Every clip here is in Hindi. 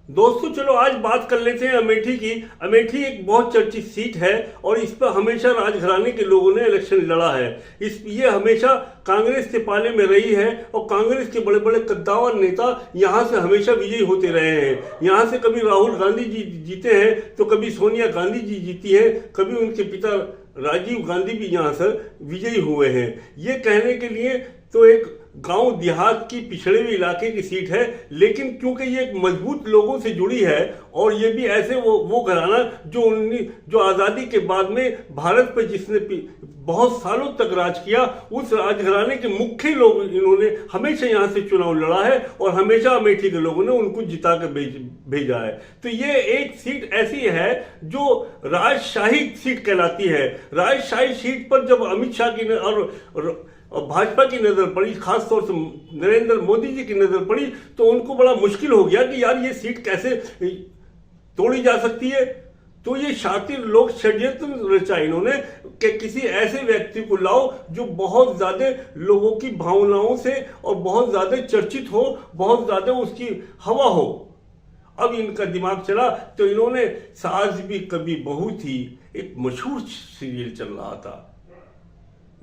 दोस्तों चलो आज बात कर लेते हैं अमेठी की। अमेठी एक बहुत चर्चित सीट है और इस पर हमेशा राजघराने के लोगों ने इलेक्शन लड़ा है। ये हमेशा कांग्रेस के पाले में रही है और कांग्रेस के बड़े बड़े कद्दावर नेता यहाँ से हमेशा विजयी होते रहे हैं। यहाँ से कभी राहुल गांधी जी जीते हैं तो कभी सोनिया गांधी जी जीती है, कभी उनके पिता राजीव गांधी भी यहाँ से विजयी हुए हैं। ये कहने के लिए तो एक गांव देहात की पिछड़े हुए इलाके की सीट है, लेकिन क्योंकि ये एक मजबूत लोगों से जुड़ी है और ये भी ऐसे वो घराना जो आज़ादी के बाद में भारत पर जिसने बहुत सालों तक राज किया, उस राजघराने के मुख्य लोग इन्होंने हमेशा यहाँ से चुनाव लड़ा है और हमेशा अमेठी के लोगों ने उनको जिता कर भेजा है। तो ये एक सीट ऐसी है जो राजशाही सीट कहलाती है। राजशाही सीट पर जब अमित शाह की और भाजपा की नजर पड़ी, खासतौर से नरेंद्र मोदी जी की नजर पड़ी, तो उनको बड़ा मुश्किल हो गया कि यार ये सीट कैसे तोड़ी जा सकती है। तो ये शातिर लोग षड्यंत्र रचा इन्होंने कि किसी ऐसे व्यक्ति को लाओ जो बहुत ज्यादा लोगों की भावनाओं से और बहुत ज्यादा चर्चित हो, बहुत ज्यादा उसकी हवा हो। अब इनका दिमाग चला तो इन्होंने सास भी कभी बहू थी, एक मशहूर सीरियल चल रहा था,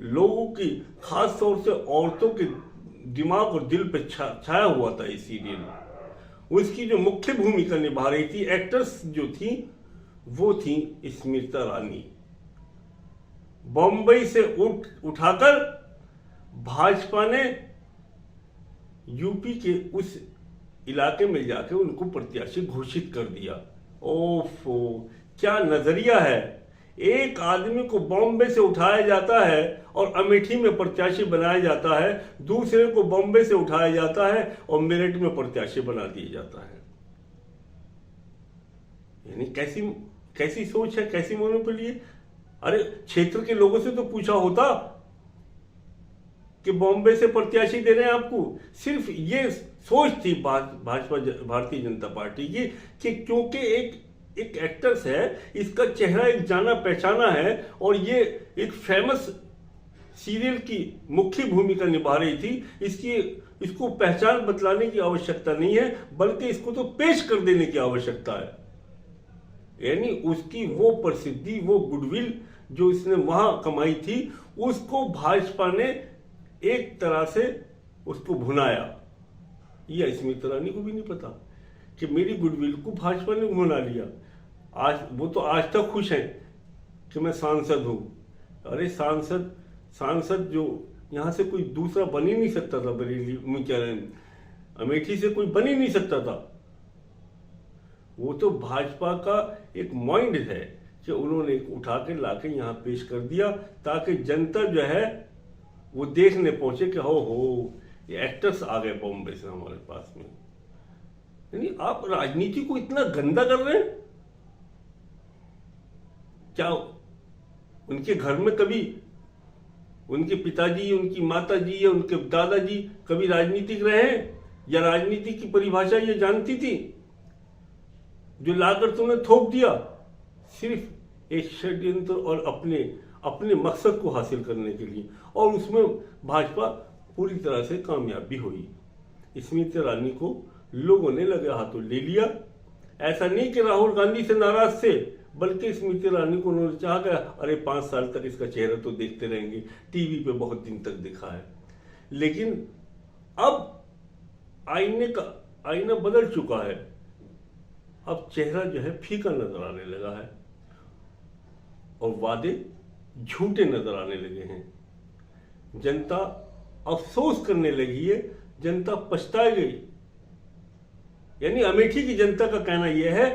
लोगों की खास तौर से औरतों के दिमाग और दिल पे छाया हुआ था इस सीरियल। उसकी जो मुख्य भूमिका निभा रही थी एक्ट्रेस जो थी वो थी स्मृता रानी। बॉम्बई से उठाकर भाजपा ने यूपी के उस इलाके में जाके उनको प्रत्याशी घोषित कर दिया। ओफो, क्या नजरिया है। एक आदमी को बॉम्बे से उठाया जाता है और अमेठी में प्रत्याशी बनाया जाता है, दूसरे को बॉम्बे से उठाया जाता है और मेरठ में प्रत्याशी बना दिया जाता है। यानी कैसी कैसी सोच है, कैसी मोनोपोली है। अरे क्षेत्र के लोगों से तो पूछा होता कि बॉम्बे से प्रत्याशी दे रहे हैं आपको। सिर्फ ये सोच थी भाजपा भारतीय जनता पार्टी की कि क्योंकि एक एक्ट्रेस है, इसका चेहरा एक जाना पहचाना है और ये एक फेमस सीरियल की मुख्य भूमिका निभा रही थी, इसको पहचान बतलाने की आवश्यकता नहीं है, बल्कि इसको तो पेश कर देने की आवश्यकता है। यानी उसकी वो प्रसिद्धि, वो गुडविल जो इसने वहां कमाई थी, उसको भाजपा ने एक तरह से उसको भुनाया। ये स्मृति ईरानी को भी नहीं पता कि मेरी गुडविल को भाजपा ने भुना लिया। आज वो तो आज तक खुश हैं कि मैं सांसद हूं। अरे सांसद जो यहां से कोई दूसरा बन ही नहीं सकता था, बरेली अमेठी से कोई बन ही नहीं सकता था। वो तो भाजपा का एक माइंड है कि उन्होंने उठा के लाके यहां पेश कर दिया ताकि जनता जो है वो देखने पहुंचे कि हो ये एक्टर्स आ गए बॉम्बे से हमारे पास में। यानी आप राजनीति को इतना गंदा कर रहे हैं। क्या उनके घर में कभी उनके पिताजी, उनकी माताजी या उनके दादाजी कभी राजनीतिक रहे हैं या राजनीति की परिभाषा ये जानती थी? जो लाकर तुमने थोप दिया सिर्फ एक षड्यंत्र और अपने मकसद को हासिल करने के लिए, और उसमें भाजपा पूरी तरह से कामयाब भी हुई। स्मृति ईरानी को लोगों ने लगे हाथों ले लिया। ऐसा नहीं कि राहुल गांधी से नाराज थे, बल्कि स्मृति ईरानी को उन्होंने चाहा कि अरे 5 साल तक इसका चेहरा तो देखते रहेंगे, टीवी पे बहुत दिन तक दिखा है। लेकिन अब आईना बदल चुका है। अब चेहरा जो है फीका नजर आने लगा है और वादे झूठे नजर आने लगे हैं। जनता अफसोस करने लगी है, जनता पछता गई। यानी अमेठी की जनता का कहना यह है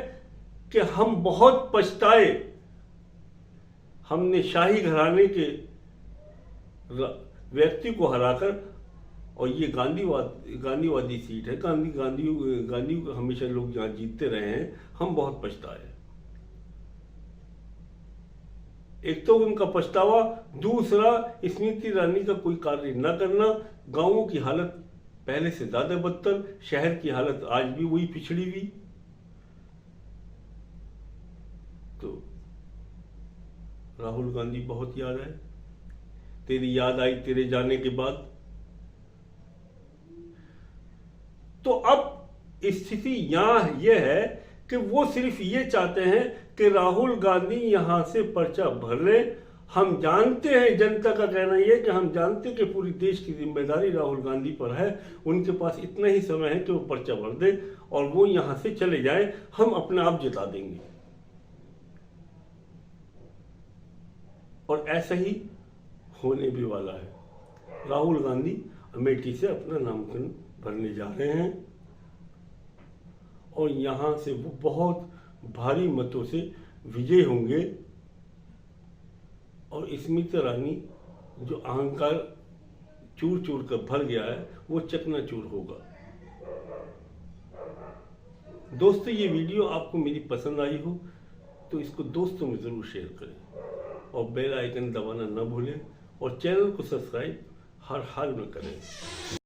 कि हम बहुत पछताए, हमने शाही घराने के व्यक्ति को हराकर, और ये गांधीवादी सीट है, गांधी हमेशा लोग यहां जीतते रहे हैं, हम बहुत पछताए। एक तो उनका पछतावा, दूसरा स्मृति ईरानी का कोई कार्य न करना, गांवों की हालत पहले से ज्यादा बदतर, शहर की हालत आज भी वही पिछड़ी हुई। तो राहुल गांधी बहुत याद है, तेरी याद आई तेरे जाने के बाद। तो अब स्थिति यहाँ यह है कि वो सिर्फ ये चाहते हैं कि राहुल गांधी यहाँ से पर्चा भर लें। हम जानते हैं, जनता का कहना यह है कि हम जानते हैं कि पूरी देश की जिम्मेदारी राहुल गांधी पर है। उनके पास इतना ही समय है कि वो पर्चा भर दे और वो यहाँ से चले जाए, हम अपने आप जिता देंगे। और ऐसा ही होने भी वाला है। राहुल गांधी अमेठी से अपना नामांकन भरने जा रहे हैं और यहाँ से वो बहुत भारी मतों से विजय होंगे और स्मृति ईरानी जो अहंकार चूर चूर कर भर गया है वो चकनाचूर होगा। दोस्तों, ये वीडियो आपको मेरी पसंद आई हो तो इसको दोस्तों में ज़रूर शेयर करें और बेल आइकन दबाना न भूलें और चैनल को सब्सक्राइब हर हाल में करें।